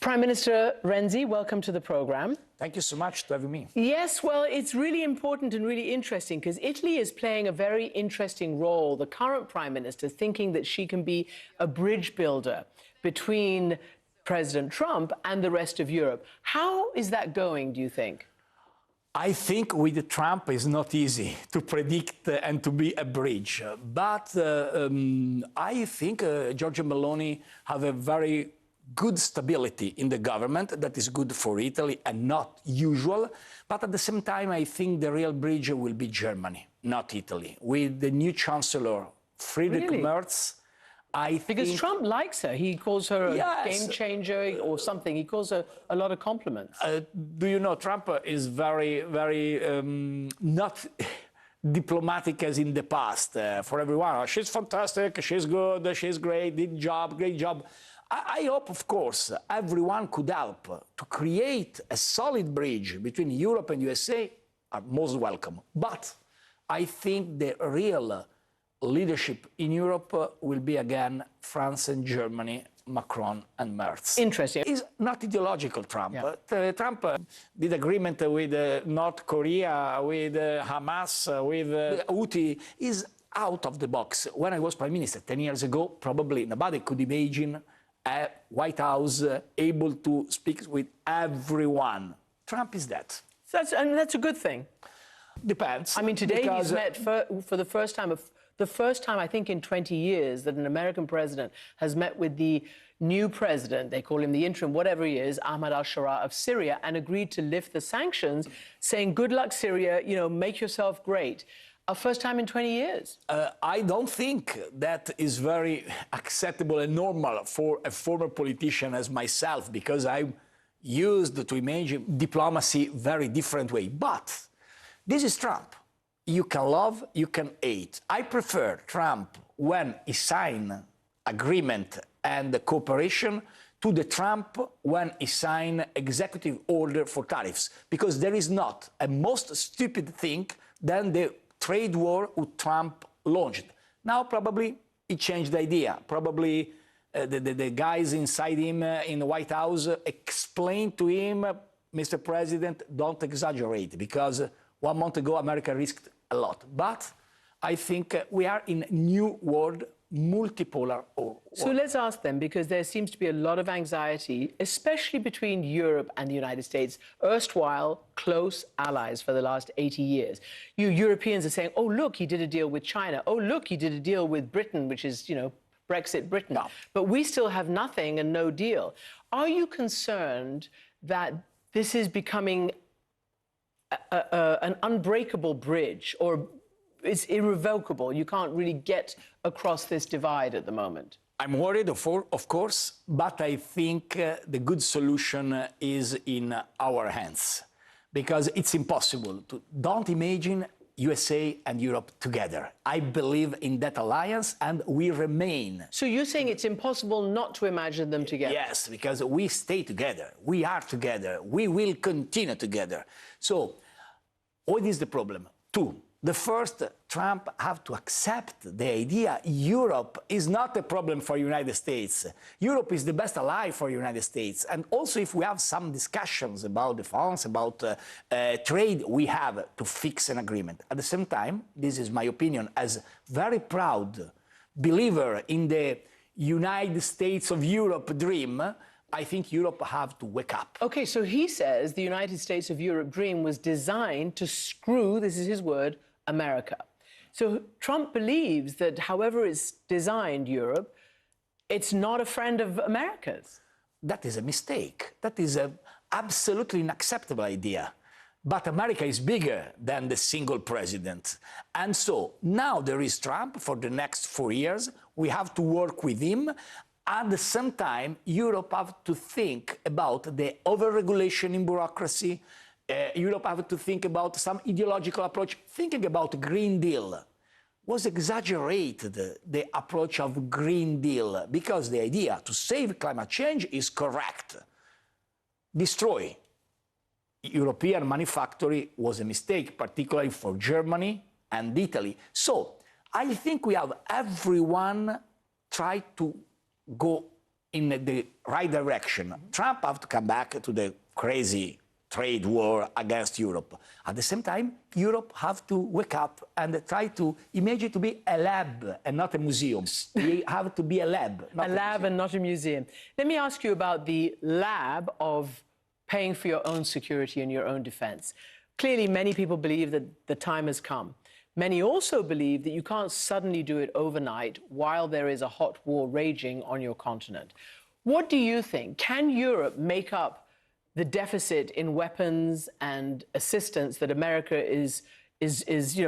Prime Minister Renzi, welcome to the program. Thank you so much for having me. Yes, well, it's really important and really interesting because Italy is playing a very interesting role. The current Prime Minister thinking that she can be a bridge builder between President Trump and the rest of Europe. How is that going, do you think? I think with Trump it's not easy to predict and to be a bridge. But I think Giorgia Meloni have a very good stability in the government that is good for Italy and not usual. But at the same time, I think the real bridge will be Germany, not Italy. With the new Chancellor, Friedrich Merz, I think... Because Trump likes her. He calls her a game changer or something. He calls her a lot of compliments. Do you know, Trump is very, not diplomatic as in the past for everyone. Oh, she's fantastic, she's good, she's great, great job. I hope, of course, everyone could help to create a solid bridge between Europe and USA are most welcome. But I think the real leadership in Europe will be again France and Germany, Macron and Merz. Interesting. He's not ideological, Trump. Yeah. Trump did agreement with North Korea, with Hamas, with Houthi. He's out of the box. When I was Prime Minister 10 years ago, probably nobody could imagine a White House able to speak with everyone. Trump is that. And that's a good thing. Depends. I mean, today he's met for the first time, I think, in 20 years that an American president has met with the new president, they call him the interim, whatever he is, Ahmad al-Sharaa of Syria, and agreed to lift the sanctions, saying, good luck, Syria, you know, make yourself great. Our first time in 20 years. I don't think that is very acceptable and normal for a former politician as myself, because I'm used to imagine diplomacy very different way. But this is Trump. You can love, you can hate. I prefer Trump when he sign agreement and the cooperation to the Trump when he sign executive order for tariffs, because there is not a most stupid thing than the trade war with Trump launched. Now probably he changed the idea. Probably the guys inside him in the White House explained to him, Mr. President, don't exaggerate, because 1 month ago America risked a lot. But I think we are in a new world, multipolar world. So let's ask them, because there seems to be a lot of anxiety, especially between Europe and the United States, erstwhile close allies for the last 80 years. You Europeans are saying, oh, look, he did a deal with China. Oh, look, he did a deal with Britain, which is, you know, Brexit Britain. No. But we still have nothing and no deal. Are you concerned that this is becoming an unbreakable bridge, or it's irrevocable? You can't really get across this divide at the moment. I'm worried, of course, but I think the good solution is in our hands, because it's impossible to... Don't imagine USA and Europe together. I believe in that alliance, and we remain. So you're saying it's impossible not to imagine them together? Yes, because we stay together. We are together. We will continue together. So, what is the problem? Two. The first, Trump have to accept the idea Europe is not a problem for United States. Europe is the best ally for United States. And also, if we have some discussions about defense, about trade, we have to fix an agreement. At the same time, this is my opinion, as very proud believer in the United States of Europe dream, I think Europe have to wake up. Okay, so he says the United States of Europe dream was designed to screw, this is his word, America. So Trump believes that however it's designed Europe, it's not a friend of America's. That is a mistake. That is an absolutely unacceptable idea. But America is bigger than the single president. And so now there is Trump for the next 4 years. We have to work with him. At the same time, Europe have to think about the overregulation in bureaucracy. Europe have to think about some ideological approach. Thinking about Green Deal was exaggerated, the approach of Green Deal, because the idea to save climate change is correct. Destroy European manufacturing was a mistake, particularly for Germany and Italy. So I think we have everyone try to go in the right direction. Trump have to come back to the crazy trade war against Europe. At the same time, Europe have to wake up and try to imagine it to be a lab and not a museum. We have to be a lab, not a lab and not a museum. Let me ask you about the lab of paying for your own security and your own defense. Clearly, many people believe that the time has come. Many also believe that you can't suddenly do it overnight while there is a hot war raging on your continent. What do you think? Can Europe make up the deficit in weapons and assistance that America is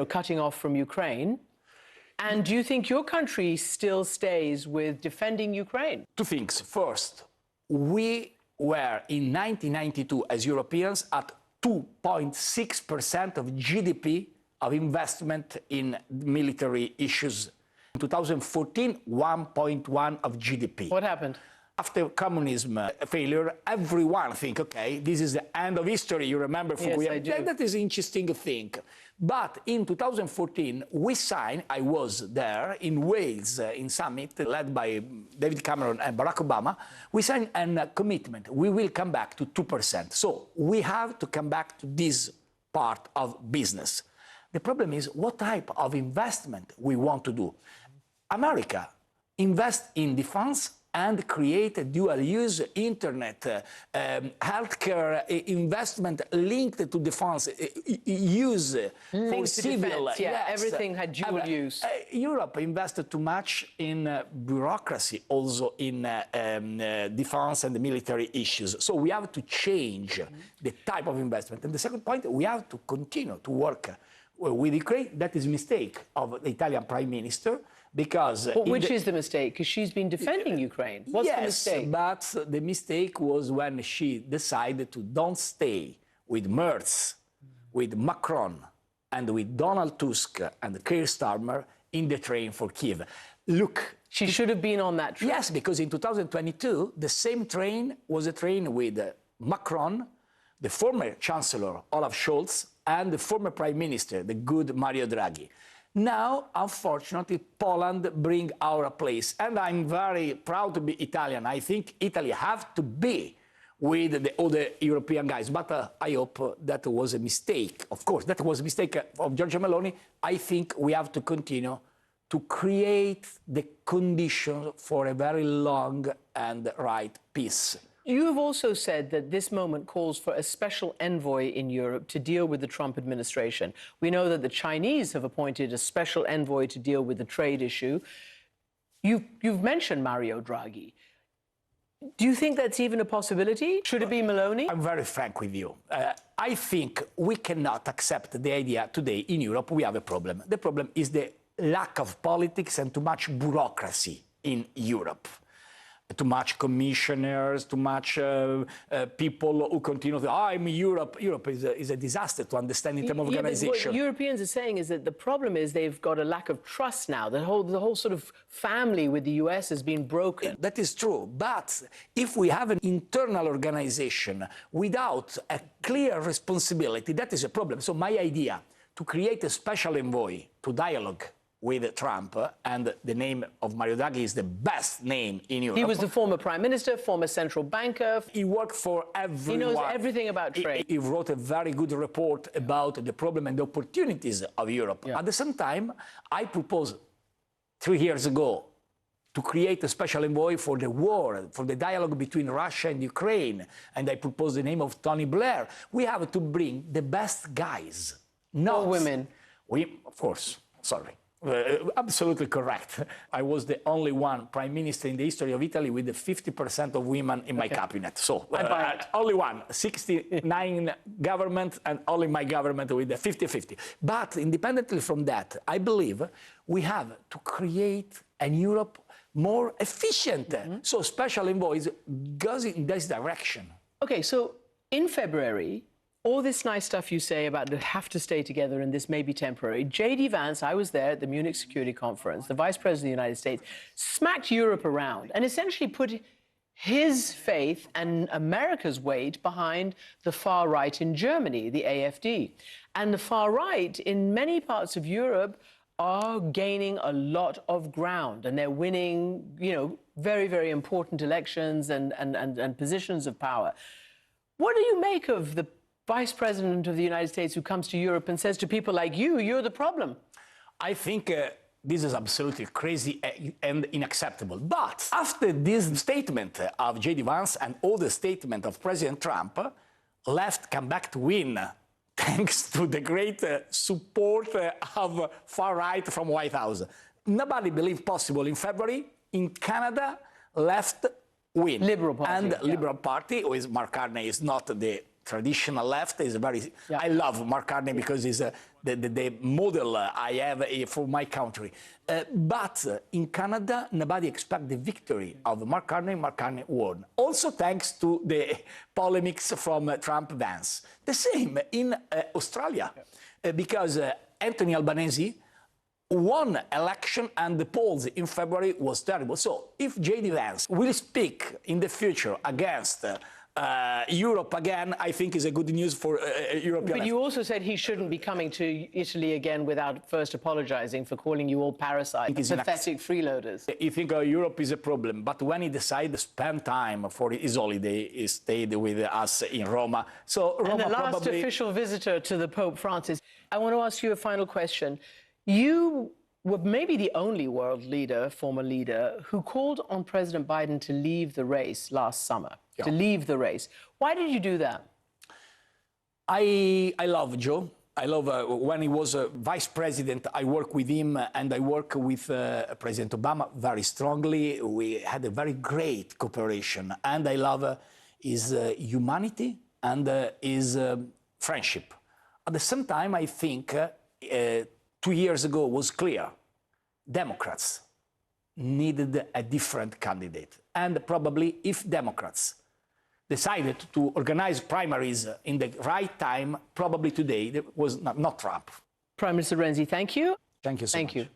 cutting off from Ukraine? And do you think your country still stays with defending Ukraine? Two things. First, we were in 1992 as Europeans at 2.6% of GDP of investment in military issues. In 2014, 1.1 of GDP. What happened? After communism failure, everyone think, okay, this is the end of history. You remember Fukuyama? Yes, I do. That is an interesting thing. But in 2014, we signed, I was there in Wales, in summit, led by David Cameron and Barack Obama, we signed a commitment. We will come back to 2%. So we have to come back to this part of business. The problem is what type of investment we want to do. America invests in defense and create a dual-use internet, healthcare investment linked to defense, use for civil. Defense, yeah, yes. Everything had dual use. Europe invested too much in bureaucracy, also in defense and military issues. So we have to change the type of investment. And the second point, we have to continue to work with Ukraine. That is a mistake of the Italian Prime Minister. Because which is the mistake? Because she's been defending Ukraine. What's the mistake? Yes, but the mistake was when she decided to don't stay with Merz, with Macron, and with Donald Tusk and Keir Starmer in the train for Kiev. Look, she should have been on that train. Yes, because in 2022, the same train was a train with Macron, the former Chancellor Olaf Scholz, and the former Prime Minister, the good Mario Draghi. Now, unfortunately, Poland bring our place. And I'm very proud to be Italian. I think Italy have to be with the other European guys. But I hope that was a mistake. Of course, that was a mistake of Giorgia Meloni. I think we have to continue to create the conditions for a very long and right peace. You have also said that this moment calls for a special envoy in Europe to deal with the Trump administration. We know that the Chinese have appointed a special envoy to deal with the trade issue. You've mentioned Mario Draghi. Do you think that's even a possibility? Should it be Meloni? I'm very frank with you. I think we cannot accept the idea today in Europe we have a problem. The problem is the lack of politics and too much bureaucracy in Europe. Too much commissioners, too much people who continue to, I'm Europe. Europe is a disaster to understand in terms of organization. What Europeans are saying is that the problem is they've got a lack of trust now. The whole sort of family with the US has been broken. That is true. But if we have an internal organization without a clear responsibility, that is a problem. So my idea to create a special envoy to dialogue with Trump, and the name of Mario Draghi is the best name in Europe. He was the former prime minister, former central banker. He worked for everyone. He knows everything about trade. He wrote a very good report about the problem and the opportunities of Europe. Yeah. At the same time, I proposed 3 years ago to create a special envoy for the war, for the dialogue between Russia and Ukraine. And I proposed the name of Tony Blair. We have to bring the best guys, not or women. Of course, sorry. Absolutely correct. I was the only one prime minister in the history of Italy with 50% of women in my cabinet. So only one, 69 government and only my government with the 50-50. But independently from that, I believe we have to create a Europe more efficient. So special envoys goes in this direction. Okay, so in February, all this nice stuff you say about they have to stay together and this may be temporary. J.D. Vance, I was there at the Munich Security Conference, the Vice President of the United States, smacked Europe around and essentially put his faith and America's weight behind the far right in Germany, the AfD. And the far right in many parts of Europe are gaining a lot of ground and they're winning, very, very important elections and positions of power. What do you make of the Vice President of the United States who comes to Europe and says to people like you, you're the problem? I think this is absolutely crazy and unacceptable. But after this statement of J.D. Vance and all the statement of President Trump, left come back to win, thanks to the great support of far right from White House. Nobody believed possible in February. In Canada, left win. Liberal Party. And Liberal Party, who is Mark Carney, is not the traditional left. Is very. Yeah. I love Mark Carney because he's the model I have for my country. But in Canada, nobody expects the victory of Mark Carney. Mark Carney won. Also thanks to the polemics from Trump-Vance. The same in Australia, because Anthony Albanese won election and the polls in February was terrible. So if J.D. Vance will speak in the future against Europe again, I think is a good news for European. But you also said he shouldn't be coming to Italy again without first apologizing for calling you all parasites, pathetic freeloaders. You think Europe is a problem, but when he decided to spend time for his holiday, he stayed with us in Roma. So Roma, and the last official visitor to the Pope Francis. I want to ask you a final question. You were maybe the only world leader, former leader, who called on President Biden to leave the race last summer. Yeah. To leave the race. Why did you do that? I love Joe. I love when he was vice president, I worked with him and I worked with President Obama very strongly. We had a very great cooperation. And I love his humanity and his friendship. At the same time, I think 2 years ago was clear. Democrats needed a different candidate. And probably if Democrats decided to organize primaries in the right time, probably today, it was not Trump. Prime Minister Renzi, thank you. Thank you so much. Thank you.